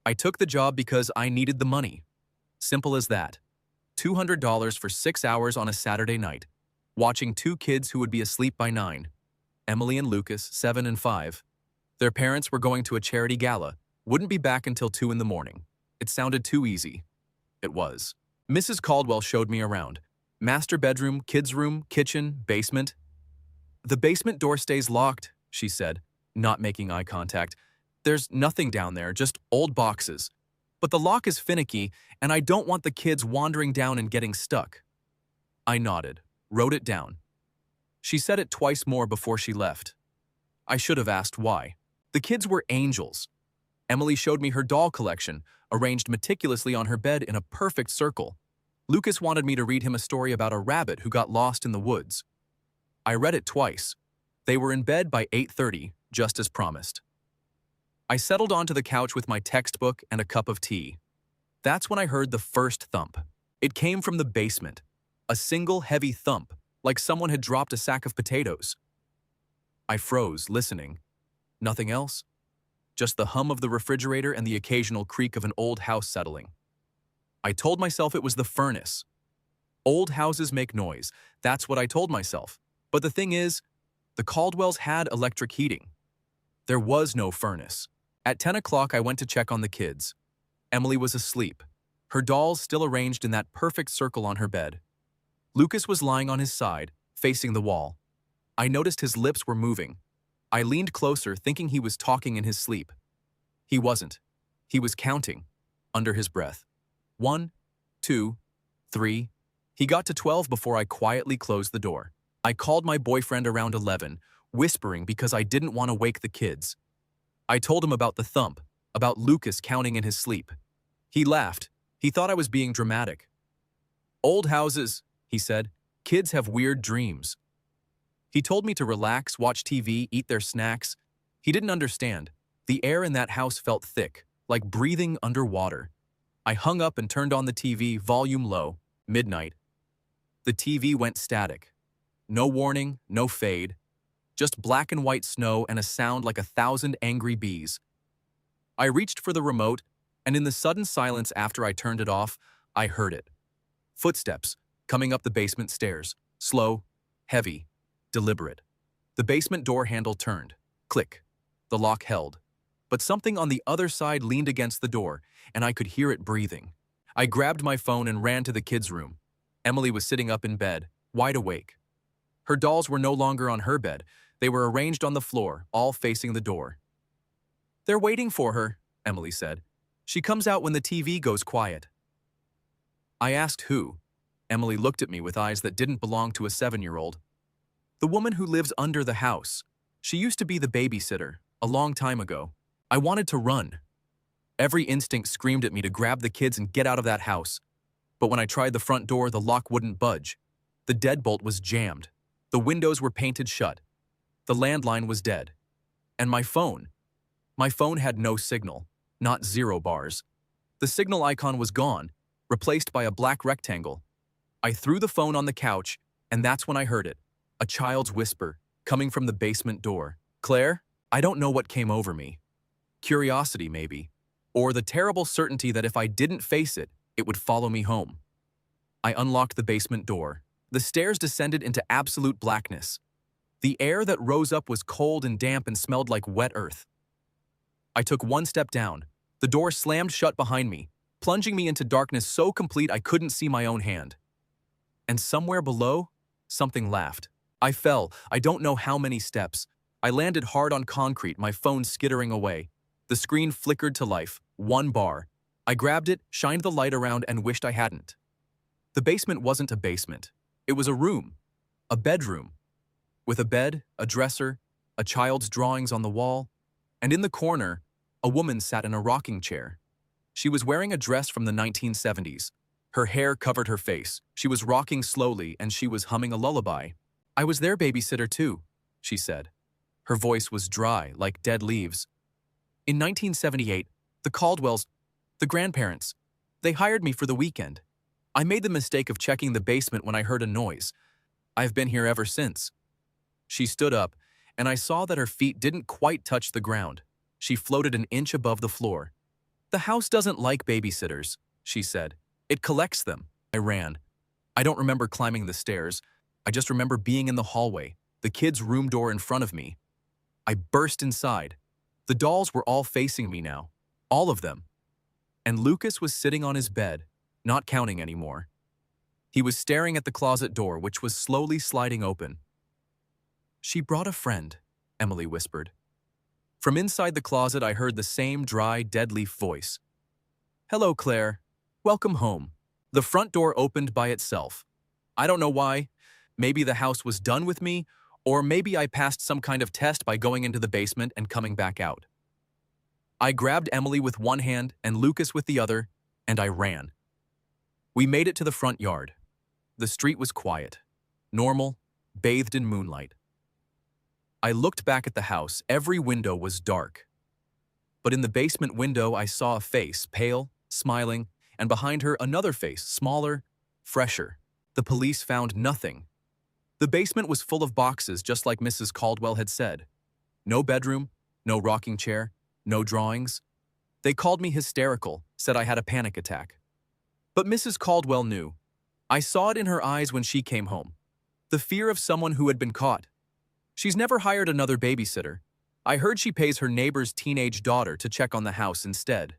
I took the job because I needed the money. Simple as that. $200 for 6 hours on a Saturday night, watching two kids who would be asleep by 9. Emily and Lucas, 7 and 5. Their parents were going to a charity gala, wouldn't be back until 2 in the morning. It sounded too easy. It was. Mrs. Caldwell showed me around. Master bedroom, kids' room, kitchen, basement. "The basement door stays locked," she said, not making eye contact. "There's nothing down there, just old boxes. But the lock is finicky, and I don't want the kids wandering down and getting stuck." I nodded, wrote it down. She said it twice more before she left. I should have asked why. The kids were angels. Emily showed me her doll collection, arranged meticulously on her bed in a perfect circle. Lucas wanted me to read him a story about a rabbit who got lost in the woods. I read it twice. They were in bed by 8:30, just as promised. I settled onto the couch with my textbook and a cup of tea. That's when I heard the first thump. It came from the basement. A single heavy thump, like someone had dropped a sack of potatoes. I froze, listening. Nothing else? Just the hum of the refrigerator and the occasional creak of an old house settling. I told myself it was the furnace. Old houses make noise, that's what I told myself. But the thing is, the Caldwells had electric heating. There was no furnace. At 10 o'clock, I went to check on the kids. Emily was asleep, her dolls still arranged in that perfect circle on her bed. Lucas was lying on his side, facing the wall. I noticed his lips were moving. I leaned closer, thinking he was talking in his sleep. He wasn't. He was counting, under his breath. 1, 2, 3. He got to 12 before I quietly closed the door. I called my boyfriend around 11, whispering because I didn't want to wake the kids. I told him about the thump, about Lucas counting in his sleep. He laughed. He thought I was being dramatic. "Old houses," he said. "Kids have weird dreams." He told me to relax, watch TV, eat their snacks. He didn't understand. The air in that house felt thick, like breathing underwater. I hung up and turned on the TV, volume low, midnight. The TV went static. No warning, no fade. Just black and white snow and a sound like 1,000 angry bees. I reached for the remote, and in the sudden silence after I turned it off, I heard it. Footsteps, coming up the basement stairs. Slow, heavy, deliberate. The basement door handle turned. Click. The lock held. But something on the other side leaned against the door, and I could hear it breathing. I grabbed my phone and ran to the kids' room. Emily was sitting up in bed, wide awake. Her dolls were no longer on her bed. They were arranged on the floor, all facing the door. "They're waiting for her," Emily said. "She comes out when the TV goes quiet." I asked who. Emily looked at me with eyes that didn't belong to a 7-year-old. "The woman who lives under the house. She used to be the babysitter, a long time ago." I wanted to run. Every instinct screamed at me to grab the kids and get out of that house. But when I tried the front door, the lock wouldn't budge. The deadbolt was jammed. The windows were painted shut. The landline was dead. And my phone? My phone had no signal, not 0 bars. The signal icon was gone, replaced by a black rectangle. I threw the phone on the couch, and that's when I heard it. A child's whisper, coming from the basement door. "Claire?" I don't know what came over me. Curiosity, maybe. Or the terrible certainty that if I didn't face it, it would follow me home. I unlocked the basement door. The stairs descended into absolute blackness. The air that rose up was cold and damp and smelled like wet earth. I took one step down. The door slammed shut behind me, plunging me into darkness so complete I couldn't see my own hand. And somewhere below, something laughed. I fell, I don't know how many steps. I landed hard on concrete, my phone skittering away. The screen flickered to life, 1 bar. I grabbed it, shined the light around, and wished I hadn't. The basement wasn't a basement. It was a room, a bedroom, with a bed, a dresser, a child's drawings on the wall, and in the corner, a woman sat in a rocking chair. She was wearing a dress from the 1970s. Her hair covered her face. She was rocking slowly, and she was humming a lullaby. "I was their babysitter too," she said. Her voice was dry, like dead leaves. "In 1978, the Caldwells, the grandparents, they hired me for the weekend. I made the mistake of checking the basement when I heard a noise. I've been here ever since." She stood up, and I saw that her feet didn't quite touch the ground. She floated an inch above the floor. The house doesn't like babysitters, she said. It collects them. I ran. I don't remember climbing the stairs. I just remember being in the hallway, the kids' room door in front of me. I burst inside. The dolls were all facing me now. All of them. And Lucas was sitting on his bed, not counting anymore. He was staring at the closet door, which was slowly sliding open. "She brought a friend," Emily whispered. From inside the closet, I heard the same dry, dead leaf voice. "Hello, Claire. Welcome home." The front door opened by itself. I don't know why. Maybe the house was done with me, or maybe I passed some kind of test by going into the basement and coming back out. I grabbed Emily with one hand and Lucas with the other, and I ran. We made it to the front yard. The street was quiet, normal, bathed in moonlight. I looked back at the house. Every window was dark. But in the basement window, I saw a face, pale, smiling, and behind her another face, smaller, fresher. The police found nothing. The basement was full of boxes, just like Mrs. Caldwell had said. No bedroom, no rocking chair, no drawings. They called me hysterical, said I had a panic attack. But Mrs. Caldwell knew. I saw it in her eyes when she came home. The fear of someone who had been caught. She's never hired another babysitter. I heard she pays her neighbor's teenage daughter to check on the house instead.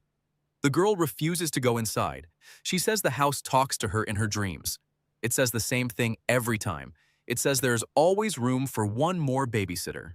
The girl refuses to go inside. She says the house talks to her in her dreams. It says the same thing every time. It says there's always room for one more babysitter.